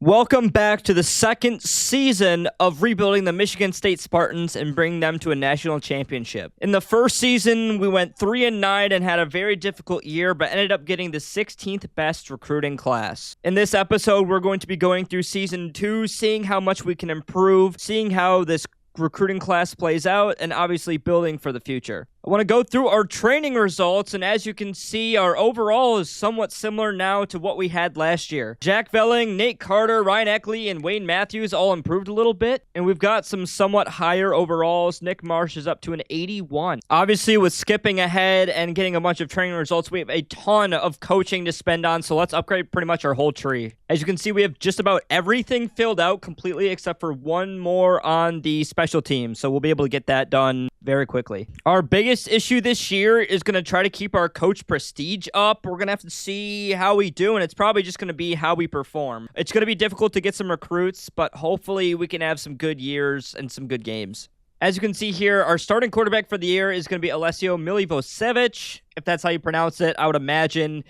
Welcome back to the second season of rebuilding the Michigan State Spartans and bringing them to a national championship. In the first season, we went 3-9 and had a very difficult year, but ended up getting the 16th best recruiting class. In this episode, we're going to be going through season 2, seeing how much we can improve, seeing how this recruiting class plays out, and obviously building for the future. I want to go through our training results, and as you can see, our overall is somewhat similar now to what we had last year. Jack Velling, Nate Carter, Ryan Eckley, and Wayne Matthews all improved a little bit, and we've got some somewhat higher overalls. Nick Marsh is up to an 81. Obviously, with skipping ahead and getting a bunch of training results, we have a ton of coaching to spend on, so let's upgrade pretty much our whole tree. As you can see, we have just about everything filled out completely except for one more on the special team, so we'll be able to get that done very quickly. Our biggest issue this year is going to try to keep our coach prestige up. We're going to have to see how we do, and it's probably just going to be how we perform. It's going to be difficult to get some recruits, but hopefully we can have some good years and some good games. As you can see here, our starting quarterback for the year is going to be Alessio Milivosevic, if that's how you pronounce it, I would imagine,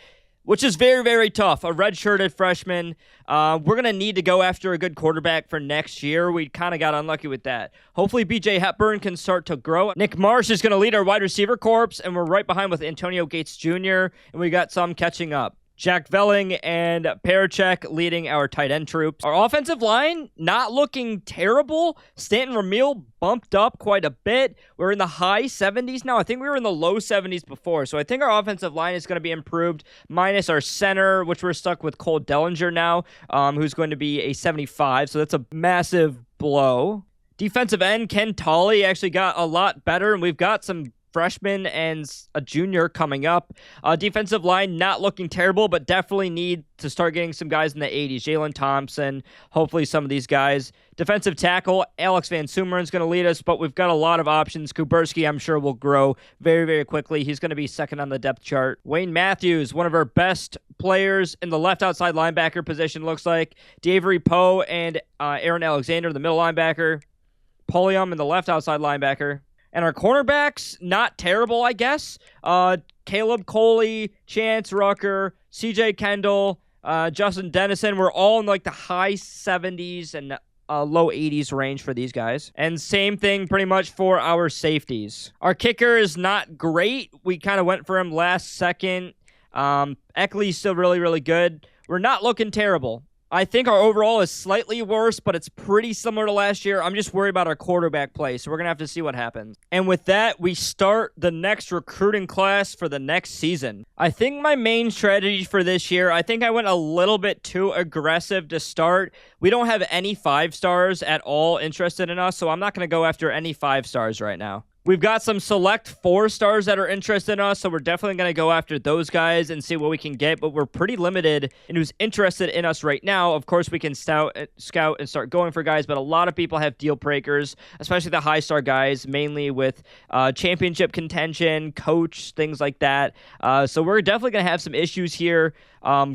which is very, very tough. A red-shirted freshman. We're going to need to go after a good quarterback for next year. We kind of got unlucky with that. Hopefully, B.J. Hepburn can start to grow. Nick Marsh is going to lead our wide receiver corps, and we're right behind with Antonio Gates Jr., and we got some catching up. Jack Velling and Parachek leading our tight end troops. Our offensive line, not looking terrible. Stanton Ramil bumped up quite a bit. We're in the high 70s now. I think we were in the low 70s before. So I think our offensive line is going to be improved, minus our center, which we're stuck with Cole Dellinger now, who's going to be a 75. So that's a massive blow. Defensive end, Ken Tolley actually got a lot better, and we've got some freshman and a junior coming up. Defensive line not looking terrible, but definitely need to start getting some guys in the 80s. Jalen Thompson, hopefully some of these guys. Defensive tackle, Alex Van Sumeren is going to lead us, but we've got a lot of options. Kuberski, I'm sure, will grow very, very quickly. He's going to be second on the depth chart. Wayne Matthews, one of our best players in the left outside linebacker position, looks like. Davery Poe and Aaron Alexander, the middle linebacker. Polium in the left outside linebacker. And our cornerbacks, not terrible, I guess. Caleb Coley, Chance Rucker, CJ Kendall, Justin Dennison. We're all in like the high 70s and low 80s range for these guys. And same thing pretty much for our safeties. Our kicker is not great. We kind of went for him last second. Eckley's still really, really good. We're not looking terrible. I think our overall is slightly worse, but it's pretty similar to last year. I'm just worried about our quarterback play, so we're going to have to see what happens. And with that, we start the next recruiting class for the next season. I think my main strategy for this year, I think I went a little bit too aggressive to start. We don't have any 5-stars at all interested in us, so I'm not going to go after any 5-stars right now. We've got some select 4-stars that are interested in us, so we're definitely going to go after those guys and see what we can get, but we're pretty limited in who's interested in us right now. Of course, we can scout and start going for guys, but a lot of people have deal breakers, especially the high-star guys, mainly with championship contention, coach, things like that. So we're definitely going to have some issues here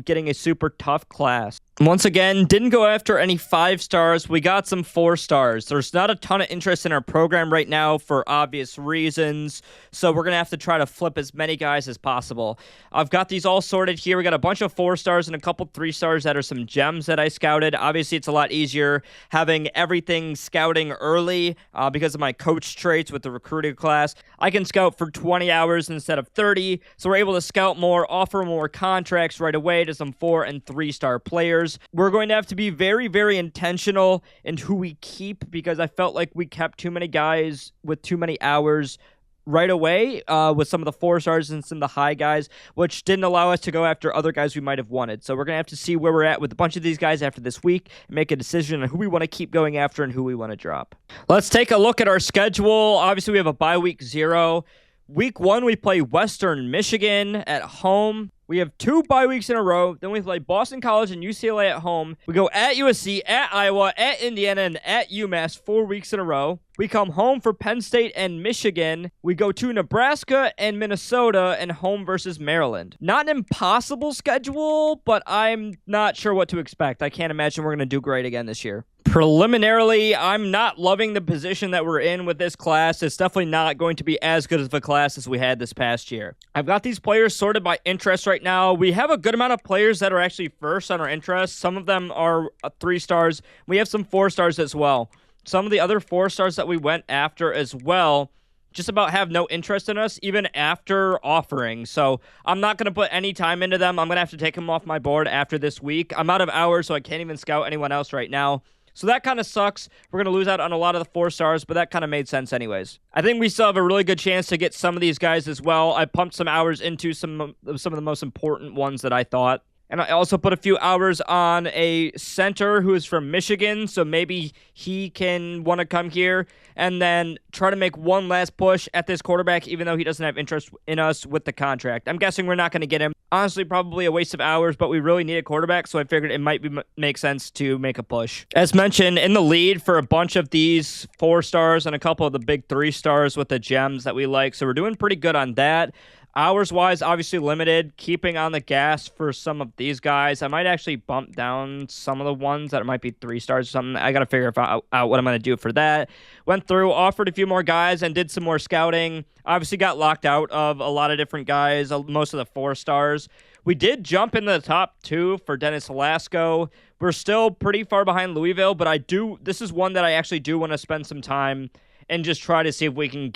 getting a super tough class. Once again, didn't go after any 5-stars. We got some 4-stars. There's not a ton of interest in our program right now for obvious reasons, so we're going to have to try to flip as many guys as possible. I've got these all sorted here. We got a bunch of 4-stars and a couple 3-stars that are some gems that I scouted. Obviously, it's a lot easier having everything scouting early because of my coach traits with the recruiting class. I can scout for 20 hours instead of 30, so we're able to scout more, offer more contracts right away to some 4- and 3-star players. We're going to have to be very, very intentional in who we keep because I felt like we kept too many guys with too many hours right away with some of the 4-stars and some of the high guys, which didn't allow us to go after other guys we might have wanted. So we're going to have to see where we're at with a bunch of these guys after this week and make a decision on who we want to keep going after and who we want to drop. Let's take a look at our schedule. Obviously, we have a bye week 0. Week 1, we play Western Michigan at home. We have 2 bye weeks in a row. Then we play Boston College and UCLA at home. We go at USC, at Iowa, at Indiana, and at UMass 4 weeks in a row. We come home for Penn State and Michigan. We go to Nebraska and Minnesota and home versus Maryland. Not an impossible schedule, but I'm not sure what to expect. I can't imagine we're going to do great again this year. Preliminarily, I'm not loving the position that we're in with this class. It's definitely not going to be as good of a class as we had this past year. I've got these players sorted by interest right now. We have a good amount of players that are actually first on our interest. Some of them are 3 stars. We have some 4 stars as well. Some of the other 4 stars that we went after as well just about have no interest in us, even after offering. So I'm not going to put any time into them. I'm going to have to take them off my board after this week. I'm out of hours, so I can't even scout anyone else right now. So that kind of sucks. We're going to lose out on a lot of the 4 stars, but that kind of made sense anyways. I think we still have a really good chance to get some of these guys as well. I pumped some hours into some of the most important ones that I thought. And I also put a few hours on a center who is from Michigan, so maybe he can want to come here and then try to make one last push at this quarterback, even though he doesn't have interest in us with the contract. I'm guessing we're not going to get him. Honestly, probably a waste of hours, but we really need a quarterback, so I figured it might make sense to make a push. As mentioned, in the lead for a bunch of these 4 stars and a couple of the big 3 stars with the gems that we like, so we're doing pretty good on that. Hours-wise, obviously limited, keeping on the gas for some of these guys. I might actually bump down some of the ones that might be 3 stars or something. I got to figure out what I'm going to do for that. Went through, offered a few more guys, and did some more scouting. Obviously got locked out of a lot of different guys, most of the 4 stars. We did jump into the top 2 for Dennis Velasco. We're still pretty far behind Louisville, but this is one that I actually do want to spend some time and just try to see if we can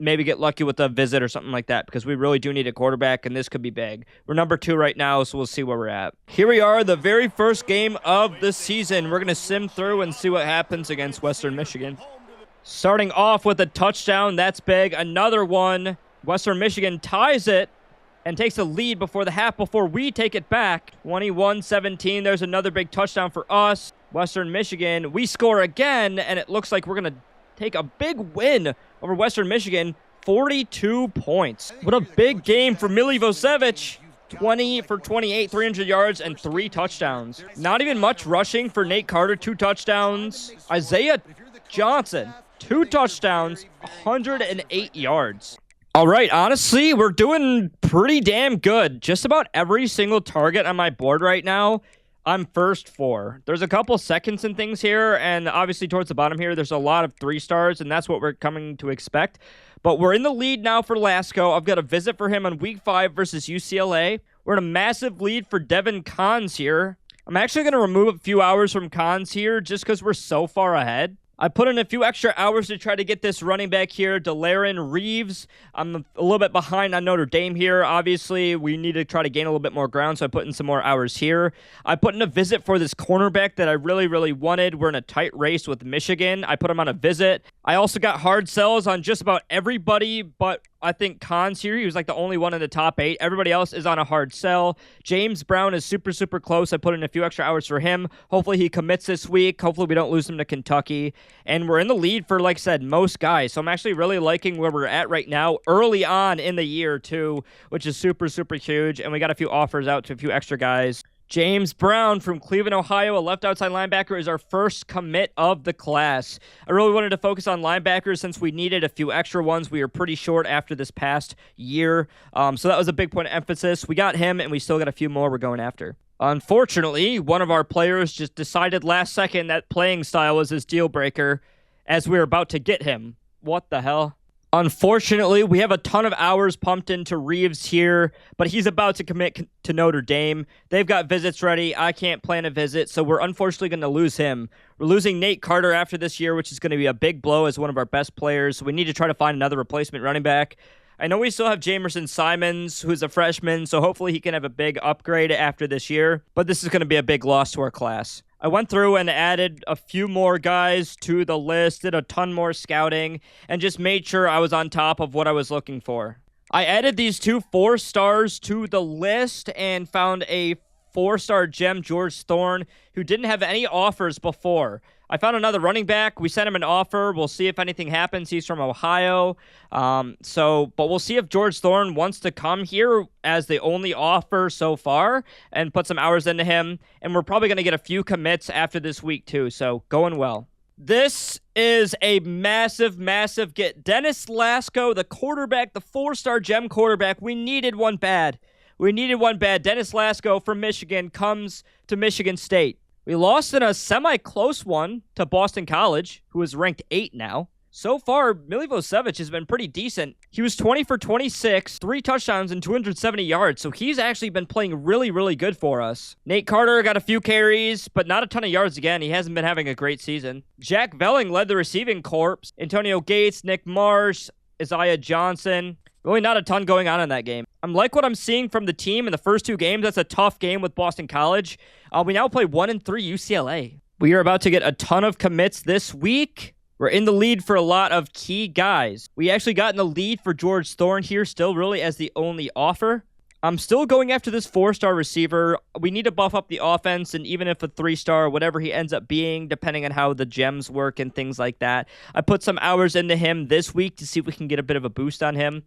maybe get lucky with a visit or something like that, because we really do need a quarterback, and this could be big. We're number 2 right now, so we'll see where we're at. Here we are, the very first game of the season. We're going to sim through and see what happens against Western Michigan. Starting off with a touchdown, that's big. Another one. Western Michigan ties it and takes the lead before the half, before we take it back. 21-17, there's another big touchdown for us. Western Michigan, we score again, and it looks like we're going to take a big win over Western Michigan, 42 points. What a big game for Milivojevic. 20 for 28, 300 yards, and 3 touchdowns. Not even much rushing for Nate Carter, 2 touchdowns. Isaiah Johnson, 2 touchdowns, 108 yards. All right, honestly, we're doing pretty damn good. Just about every single target on my board right now, I'm first for. There's a couple seconds and things here, and obviously towards the bottom here, there's a lot of 3 stars, and that's what we're coming to expect. But we're in the lead now for Lasco. I've got a visit for him on week 5 versus UCLA. We're in a massive lead for Devin Cons here. I'm actually going to remove a few hours from Cons here just because we're so far ahead. I put in a few extra hours to try to get this running back here, Delaren Reeves. I'm a little bit behind on Notre Dame here. Obviously, we need to try to gain a little bit more ground, so I put in some more hours here. I put in a visit for this cornerback that I really, really wanted. We're in a tight race with Michigan. I put him on a visit. I also got hard sells on just about everybody, but I think Cons here, he was like the only one in the top 8. Everybody else is on a hard sell. James Brown is super, super close. I put in a few extra hours for him. Hopefully he commits this week. Hopefully we don't lose him to Kentucky. And we're in the lead for, like I said, most guys. So I'm actually really liking where we're at right now, early on in the year too, which is super, super huge. And we got a few offers out to a few extra guys. James Brown from Cleveland, Ohio, a left outside linebacker, is our first commit of the class. I really wanted to focus on linebackers since we needed a few extra ones. We were pretty short after this past year, so that was a big point of emphasis. We got him, and we still got a few more we're going after. Unfortunately, one of our players just decided last second that playing style was his deal breaker as we were about to get him. What the hell? Unfortunately, we have a ton of hours pumped into Reeves here, but he's about to commit to Notre Dame. They've got visits ready. I can't plan a visit, so we're unfortunately going to lose him. We're losing Nate Carter after this year, which is going to be a big blow as one of our best players, so we need to try to find another replacement running back. I know we still have Jamerson Simons, who's a freshman, so hopefully he can have a big upgrade after this year, but this is going to be a big loss to our class. I went through and added a few more guys to the list, did a ton more scouting, and just made sure I was on top of what I was looking for. I added these 2 4 stars to the list and found a 4-star gem, George Thorne, who didn't have any offers before. I found another running back. We sent him an offer. We'll see if anything happens. He's from Ohio. But we'll see if George Thorne wants to come here as the only offer so far and put some hours into him. And we're probably going to get a few commits after this week too. So going well. This is a massive, massive get. Dennis Lasko, the quarterback, the 4-star gem quarterback. We needed one bad. Dennis Lasko from Michigan comes to Michigan State. We lost in a semi-close one to Boston College, who is ranked 8 now. So far, Milivojevic has been pretty decent. He was 20 for 26, 3 touchdowns, and 270 yards, so he's actually been playing really, really good for us. Nate Carter got a few carries, but not a ton of yards again. He hasn't been having a great season. Jack Velling led the receiving corps. Antonio Gates, Nick Marsh, Isaiah Johnson. Really not a ton going on in that game. I'm like what I'm seeing from the team in the first 2 games. That's a tough game with Boston College. We now play 1-3 UCLA. We are about to get a ton of commits this week. We're in the lead for a lot of key guys. We actually got in the lead for George Thorne here, still really as the only offer. I'm still going after this 4-star receiver. We need to buff up the offense, and even if a 3-star, whatever he ends up being, depending on how the gems work and things like that. I put some hours into him this week to see if we can get a bit of a boost on him.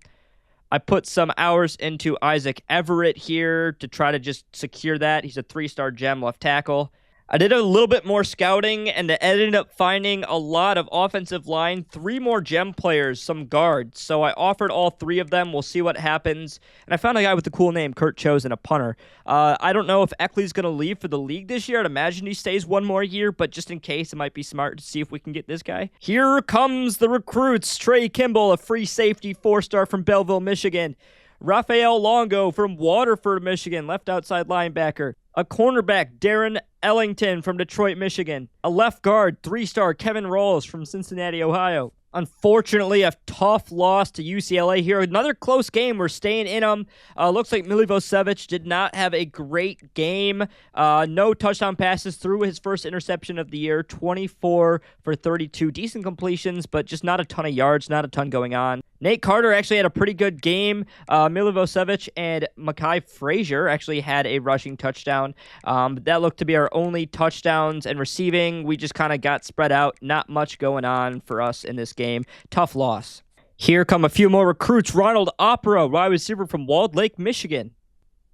I put some hours into Isaac Everett here to try to just secure that. He's a 3-star gem left tackle. I did a little bit more scouting and ended up finding a lot of offensive line, 3 more gem players, some guards. So I offered all 3 of them. We'll see what happens. And I found a guy with a cool name, Kurt Chosen, a punter. I don't know if Eckley's going to leave for the league this year. I'd imagine he stays 1 more year, but just in case, it might be smart to see if we can get this guy. Here comes the recruits. Trey Kimball, a free safety 4-star from Belleville, Michigan. Rafael Longo from Waterford, Michigan, left outside linebacker. A cornerback, Darren Ellington from Detroit, Michigan. A left guard, 3-star Kevin Rawls from Cincinnati, Ohio. Unfortunately, a tough loss to UCLA here. Another close game. We're staying in them. Looks like Milivojevic did not have a great game. No touchdown passes, threw his first interception of the year. 24 for 32. Decent completions, but just not a ton of yards, not a ton going on. Nate Carter actually had a pretty good game. Milivojevic and Mekhi Frazier actually had a rushing touchdown. That looked to be our only touchdowns, and receiving, we just kind of got spread out. Not much going on for us in this game. Tough loss. Here come a few more recruits. Ronald Opera, wide receiver from Walled Lake, Michigan.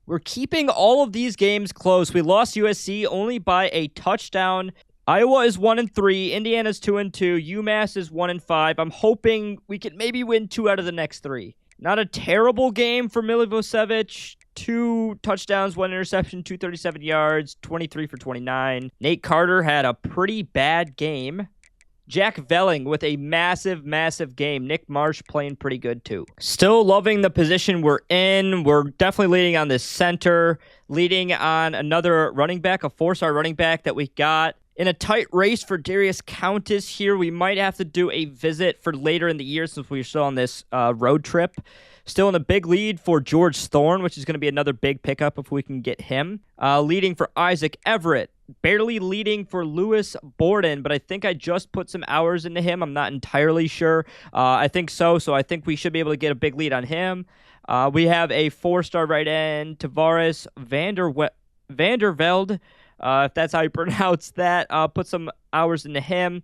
We're keeping all of these games close. We lost USC only by a touchdown. Iowa is 1-3, Indiana's 2-2, UMass is 1-5. I'm hoping we can maybe win 2 out of the next 3. Not a terrible game for Milivojevic. 2 touchdowns, 1 interception, 237 yards, 23 for 29. Nate Carter had a pretty bad game. Jack Velling with a massive, massive game. Nick Marsh playing pretty good too. Still loving the position we're in. We're definitely leading on this center, leading on another running back, a 4-star running back that we got. In a tight race for Darius Countess here, we might have to do a visit for later in the year since we're still on this road trip. Still in a big lead for George Thorne, which is going to be another big pickup if we can get him. Leading for Isaac Everett. Barely leading for Lewis Borden, but I think I just put some hours into him. I'm not entirely sure. I think so I think we should be able to get a big lead on him. We have a 4-star right end, Tavares Vandervelde. If that's how you pronounce that, put some hours into him.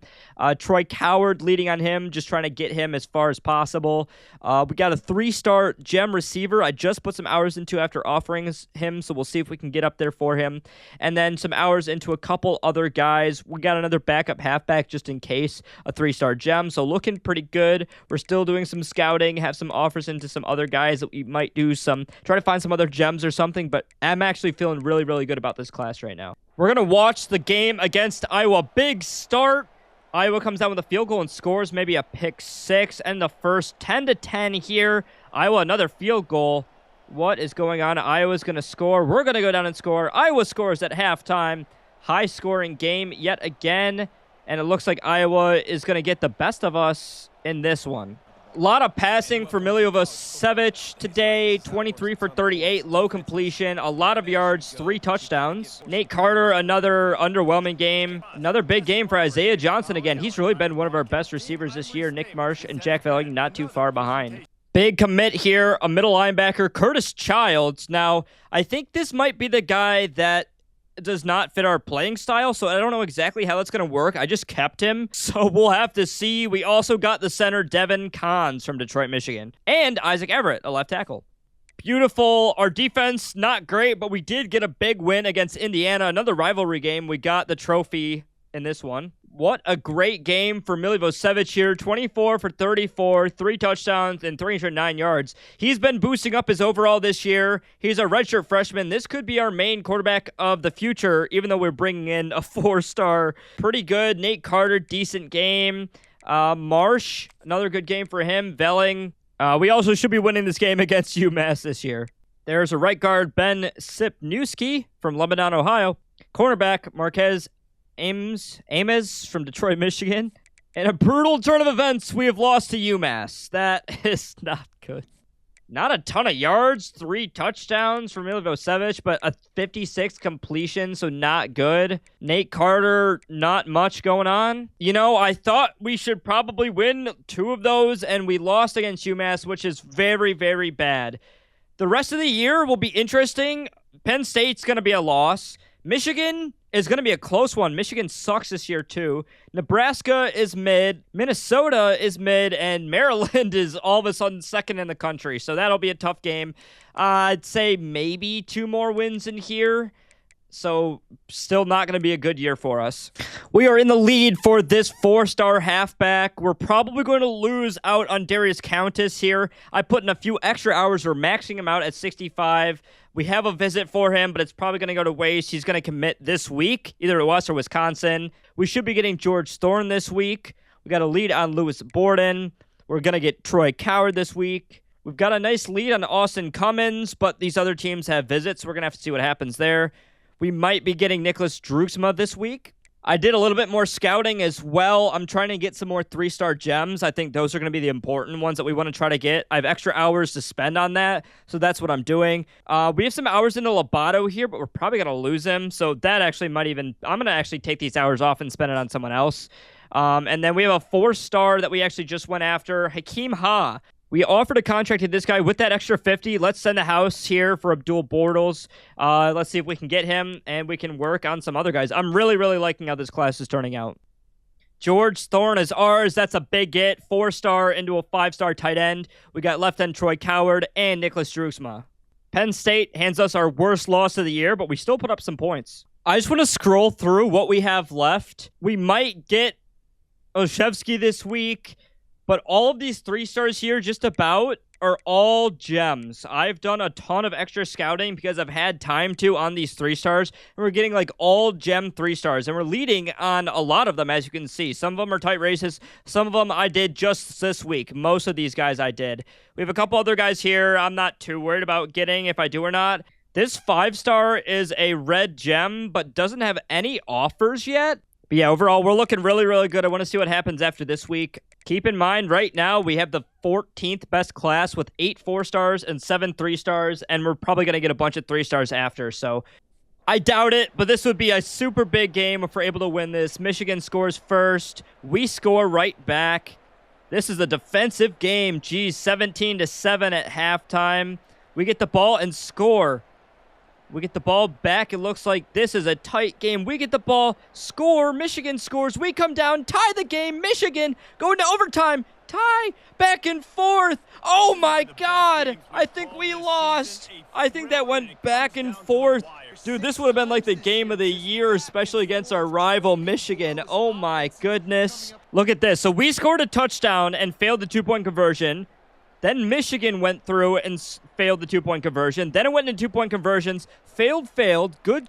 Troy Coward leading on him, just trying to get him as far as possible. We got a 3-star gem receiver I just put some hours into after offering him, so we'll see if we can get up there for him. And then some hours into a couple other guys. We got another backup halfback just in case, a 3-star gem, so looking pretty good. We're still doing some scouting, have some offers into some other guys that we might do try to find some other gems or something, but I'm actually feeling really, really good about this class right now. We're going to watch the game against Iowa. Big start. Iowa comes down with a field goal and scores maybe a pick 6. And the first 10-10 here. Iowa, another field goal. What is going on? Iowa's going to score. We're going to go down and score. Iowa scores at halftime. High-scoring game yet again. And it looks like Iowa is going to get the best of us in this one. A lot of passing for Milivojevic today, 23 for 38, low completion, a lot of yards, 3 touchdowns. Nate Carter, another underwhelming game. Another big game for Isaiah Johnson again. He's really been one of our best receivers this year. Nick Marsh and Jack Velling not too far behind. Big commit here, a middle linebacker, Curtis Childs. Now, I think this might be the guy that does not fit our playing style, so I don't know exactly how that's going to work. I just kept him, so we'll have to see. We also got the center, Devin Kahns from Detroit, Michigan, and Isaac Everett, a left tackle. Beautiful. Our defense, not great, but we did get a big win against Indiana, another rivalry game. We got the trophy in this one. What a great game for Milivojevic here. 24 for 34, 3 touchdowns, and 309 yards. He's been boosting up his overall this year. He's a redshirt freshman. This could be our main quarterback of the future, even though we're bringing in a 4-star. Pretty good. Nate Carter, decent game. Marsh, another good game for him. Velling. We also should be winning this game against UMass this year. There's a right guard, Ben Sipniewski from Lebanon, Ohio. Cornerback, Marquez Ames from Detroit, Michigan. In a brutal turn of events, we have lost to UMass. That is not good. Not a ton of yards, 3 touchdowns for Milivojevic, but a 56 completion, so not good. Nate Carter, not much going on. You know, I thought we should probably win 2 of those, and we lost against UMass, which is very, very bad. The rest of the year will be interesting. Penn State's going to be a loss. Michigan is going to be a close one. Michigan sucks this year, too. Nebraska is mid. Minnesota is mid. And Maryland is all of a sudden second in the country. So that'll be a tough game. I'd say maybe 2 more wins in here. So still not going to be a good year for us. We are in the lead for this 4-star halfback. We're probably going to lose out on Darius Countess here. I put in a few extra hours. We're maxing him out at 65. We have a visit for him, but it's probably going to go to waste. He's going to commit this week, either to us or Wisconsin. We should be getting George Thorne this week. We got a lead on Lewis Borden. We're going to get Troy Coward this week. We've got a nice lead on Austin Cummins, but these other teams have visits. So we're going to have to see what happens there. We might be getting Nicholas Droogsma this week. I did a little bit more scouting as well. I'm trying to get some more 3-star gems. I think those are going to be the important ones that we want to try to get. I have extra hours to spend on that, so that's what I'm doing. We have some hours into Lobato here, but we're probably going to lose him, so that actually might even... I'm going to actually take these hours off and spend it on someone else. And then we have a 4-star that we actually just went after, Hakeem Ha. We offered a contract to this guy with that extra 50. Let's send the house here for Abdul Bortles. Let's see if we can get him, and we can work on some other guys. I'm really, really liking how this class is turning out. George Thorne is ours. That's a big get. 4-star into a 5-star tight end. We got left end Troy Coward and Nicholas Droogsma. Penn State hands us our worst loss of the year, but we still put up some points. I just want to scroll through what we have left. We might get Olszewski this week. But all of these 3-stars here, just about, are all gems. I've done a ton of extra scouting because I've had time to on these 3-stars. And we're getting like all gem 3-stars. And we're leading on a lot of them, as you can see. Some of them are tight races. Some of them I did just this week. Most of these guys I did. We have a couple other guys here I'm not too worried about getting if I do or not. This 5-star is a red gem, but doesn't have any offers yet. But yeah, overall, we're looking really, really good. I want to see what happens after this week. Keep in mind, right now, we have the 14th best class with 8 4-stars and 7 3-stars, and we're probably going to get a bunch of 3-stars after. So I doubt it, but this would be a super big game if we're able to win this. Michigan scores first. We score right back. This is a defensive game. Geez, 17-7 at halftime. We get the ball and score. We get the ball back. It looks like this is a tight game. We get the ball, score. Michigan scores. We come down, tie the game. Michigan going to overtime. Tie. Back and forth. Oh, my God. I think we lost. I think that went back and forth. Dude, this would have been like the game of the year, especially against our rival Michigan. Oh, my goodness. Look at this. So we scored a touchdown and failed the 2-point conversion. Then Michigan went through and failed the 2-point conversion. Then it went into 2-point conversions. Failed, good,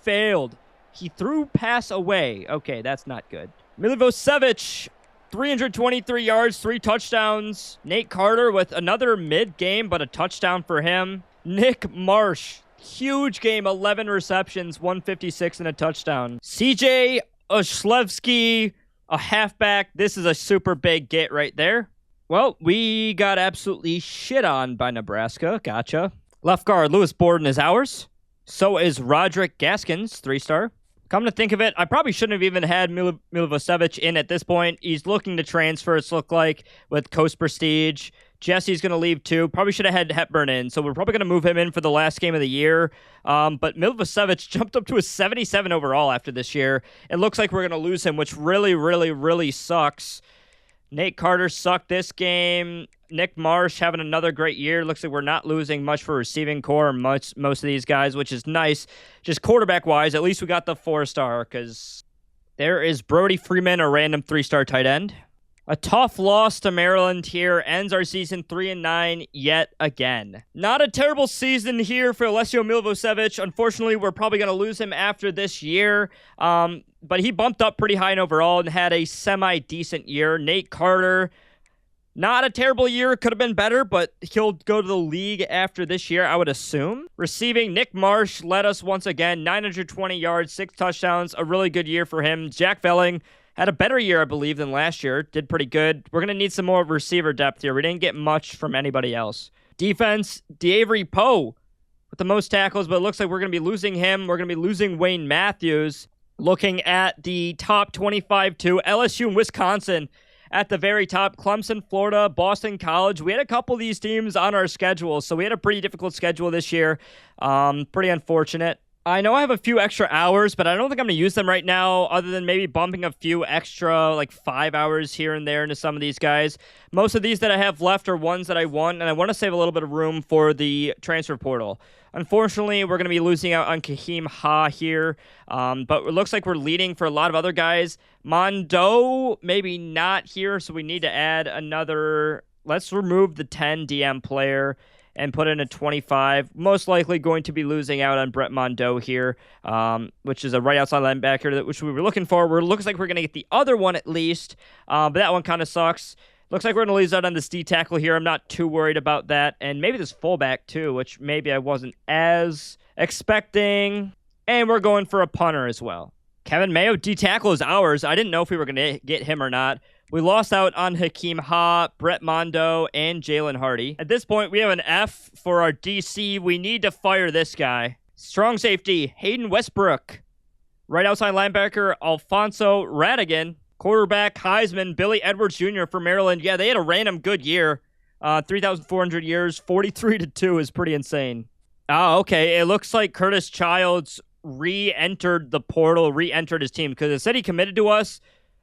failed. He threw pass away. Okay, that's not good. Milivojevic, 323 yards, 3 touchdowns. Nate Carter with another mid-game, but a touchdown for him. Nick Marsh, huge game, 11 receptions, 156 and a touchdown. CJ Olszewski, a halfback. This is a super big get right there. Well, we got absolutely shit on by Nebraska. Gotcha. Left guard, Lewis Borden is ours. So is Roderick Gaskins, 3-star. Come to think of it, I probably shouldn't have even had Milivojevic in at this point. He's looking to transfer, it's looked like, with Coast Prestige. Jesse's going to leave too. Probably should have had Hepburn in, so we're probably going to move him in for the last game of the year. But Milivojevic jumped up to a 77 overall after this year. It looks like we're going to lose him, which really, really, really sucks. Nate Carter sucked this game. Nick Marsh having another great year. Looks like we're not losing much for receiving core and most of these guys, which is nice. Just quarterback-wise, at least we got the 4-star, because there is Brody Freeman, a random 3-star tight end. A tough loss to Maryland here ends our season 3-9 yet again. Not a terrible season here for Alessio Milivojevic. Unfortunately, we're probably going to lose him after this year. But he bumped up pretty high in overall and had a semi-decent year. Nate Carter, not a terrible year. Could have been better, but he'll go to the league after this year, I would assume. Receiving, Nick Marsh led us once again. 920 yards, 6 touchdowns. A really good year for him. Jack Velling had a better year, I believe, than last year. Did pretty good. We're going to need some more receiver depth here. We didn't get much from anybody else. Defense, DeAvery Poe with the most tackles, but it looks like we're going to be losing him. We're going to be losing Wayne Matthews. Looking at the top 25 too, LSU and Wisconsin at the very top. Clemson, Florida, Boston College. We had a couple of these teams on our schedule, so we had a pretty difficult schedule this year. Pretty unfortunate. I know I have a few extra hours, but I don't think I'm going to use them right now, other than maybe bumping a few extra, like 5 hours here and there into some of these guys. Most of these that I have left are ones that I want, and I want to save a little bit of room for the transfer portal. Unfortunately, we're going to be losing out on Kahim Ha here, but it looks like we're leading for a lot of other guys. Mondo, maybe not here, so we need to add another. Let's remove the 10 DM player and put in a 25. Most likely going to be losing out on Brett Mondo here, which is a right outside linebacker, which we were looking for. Looks like we're going to get the other one at least, but that one kind of sucks. Looks like we're going to lose out on this D tackle here. I'm not too worried about that. And maybe this fullback too, which maybe I wasn't as expecting. And we're going for a punter as well. Kevin Mayo, D tackle is ours. I didn't know if we were going to get him or not. We lost out on Hakeem Ha, Brett Mondo, and Jalen Hardy. At this point, we have an F for our DC. We need to fire this guy. Strong safety, Hayden Westbrook. Right outside linebacker, Alfonso Radigan. Quarterback, Heisman, Billy Edwards Jr. for Maryland. Yeah, they had a random good year. 3,400 years, 43-2 is pretty insane. Oh, okay. It looks like Curtis Childs re-entered the portal, re-entered his team, because it said he committed to us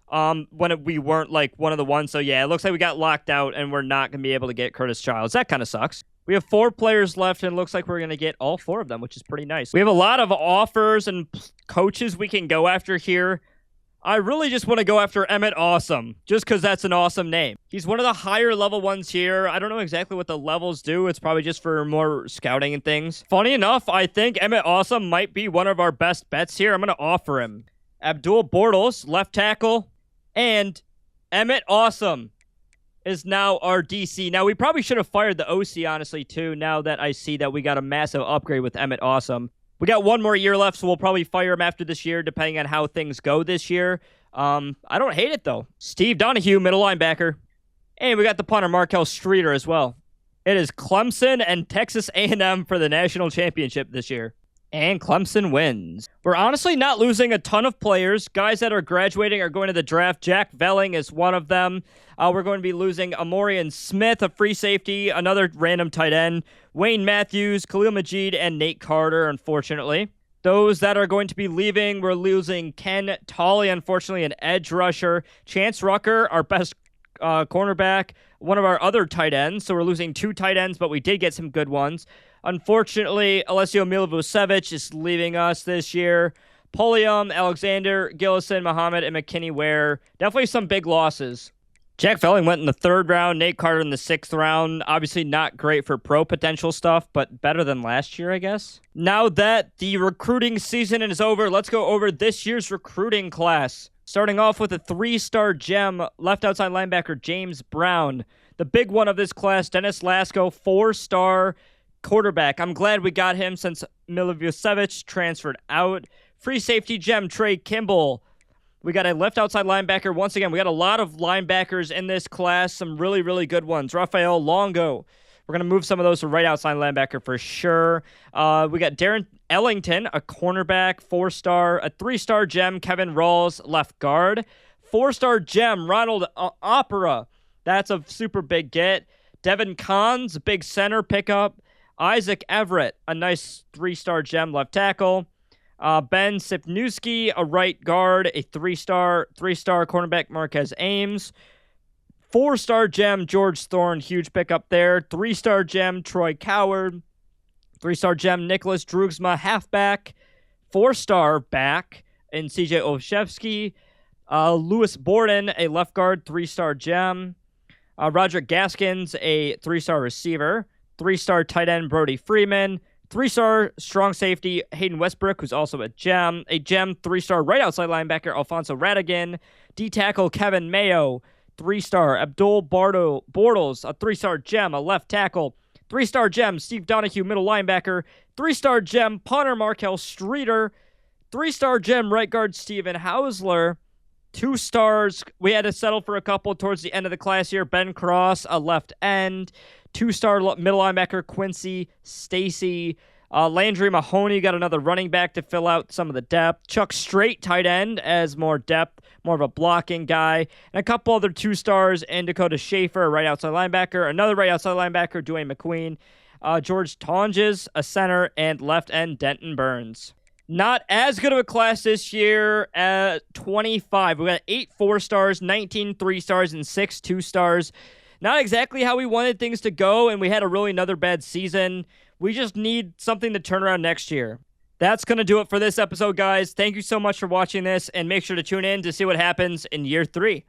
when we weren't like one of the ones. So yeah, it looks like we got locked out and we're not going to be able to get Curtis Childs. That kind of sucks. We have 4 players left and it looks like we're going to get all 4 of them, which is pretty nice. We have a lot of offers and coaches we can go after here. I really just want to go after Emmett Awesome, just because that's an awesome name. He's one of the higher level ones here. I don't know exactly what the levels do. It's probably just for more scouting and things. Funny enough, I think Emmett Awesome might be one of our best bets here. I'm going to offer him. Abdul Bortles, left tackle, and Emmett Awesome is now our DC. Now, we probably should have fired the OC, honestly, too, now that I see that we got a massive upgrade with Emmett Awesome. We got 1 more year left, so we'll probably fire him after this year, depending on how things go this year. I don't hate it, though. Steve Donahue, middle linebacker. And we got the punter, Markel Streeter, as well. It is Clemson and Texas A&M for the national championship this year. And Clemson wins. We're honestly not losing a ton of players. Guys that are graduating are going to the draft. Jack Velling is one of them. We're going to be losing Amorian Smith, a free safety, another random tight end, Wayne Matthews, Khalil Majid, and Nate Carter, unfortunately. Those that are going to be leaving, we're losing Ken Tolley, unfortunately, an edge rusher. Chance Rucker, our best cornerback, one of our other tight ends. So we're losing 2 tight ends, but we did get some good ones. Unfortunately, Alessio Milivojevic is leaving us this year. Polium, Alexander, Gillison, Muhammad, and McKinney Ware. Definitely some big losses. Jack Velling went in the 3rd round. Nate Carter in the 6th round. Obviously not great for pro potential stuff, but better than last year, I guess. Now that the recruiting season is over, let's go over this year's recruiting class. Starting off with a 3-star gem, left outside linebacker James Brown. The big one of this class, Dennis Lasco, 4-star quarterback. I'm glad we got him since Milivojevic transferred out. Free safety gem, Trey Kimball. We got a left outside linebacker. Once again, we got a lot of linebackers in this class. Some really, really good ones. Rafael Longo. We're going to move some of those to right outside linebacker for sure. We got Darren Ellington, a cornerback, 4-star. A 3-star gem, Kevin Rawls, left guard. 4-star gem, Ronald Opera. That's a super big get. Devin Kahns, a big center pickup. Isaac Everett, a nice 3-star gem, left tackle. Ben Sipniewski, a right guard, a 3-star cornerback, Marquez Ames. 4-star gem, George Thorne, huge pickup there. 3-star gem, Troy Coward. 3-star gem, Nicholas Drugsma, halfback. 4-star back in CJ Olszewski. Lewis Borden, a left guard, 3-star gem. Roger Gaskins, a 3-star receiver. 3-star tight end, Brody Freeman. 3-star strong safety, Hayden Westbrook, who's also a gem. A gem, 3-star right outside linebacker, Alfonso Radigan. D-tackle, Kevin Mayo. 3-star, Abdul Bortles, a 3-star gem, a left tackle. 3-star gem, Steve Donahue, middle linebacker. 3-star gem, punter, Markel Streeter. 3-star gem, right guard, Steven Hausler. 2 stars, we had to settle for a couple towards the end of the class here. Ben Cross, a left end. 2-star middle linebacker, Quincy Stacy. Landry Mahoney got another running back to fill out some of the depth. Chuck Straight, tight end, as more depth, more of a blocking guy. And a couple other 2 stars, and Dakota Schaefer, right outside linebacker. Another right outside linebacker, Dwayne McQueen. George Tonges, a center, and left end, Denton Burns. Not as good of a class this year at 25. We got 8 4-stars, 19 3-stars, and 6 2-stars. Not exactly how we wanted things to go, and we had another bad season. We just need something to turn around next year. That's going to do it for this episode, guys. Thank you so much for watching this, and make sure to tune in to see what happens in year 3.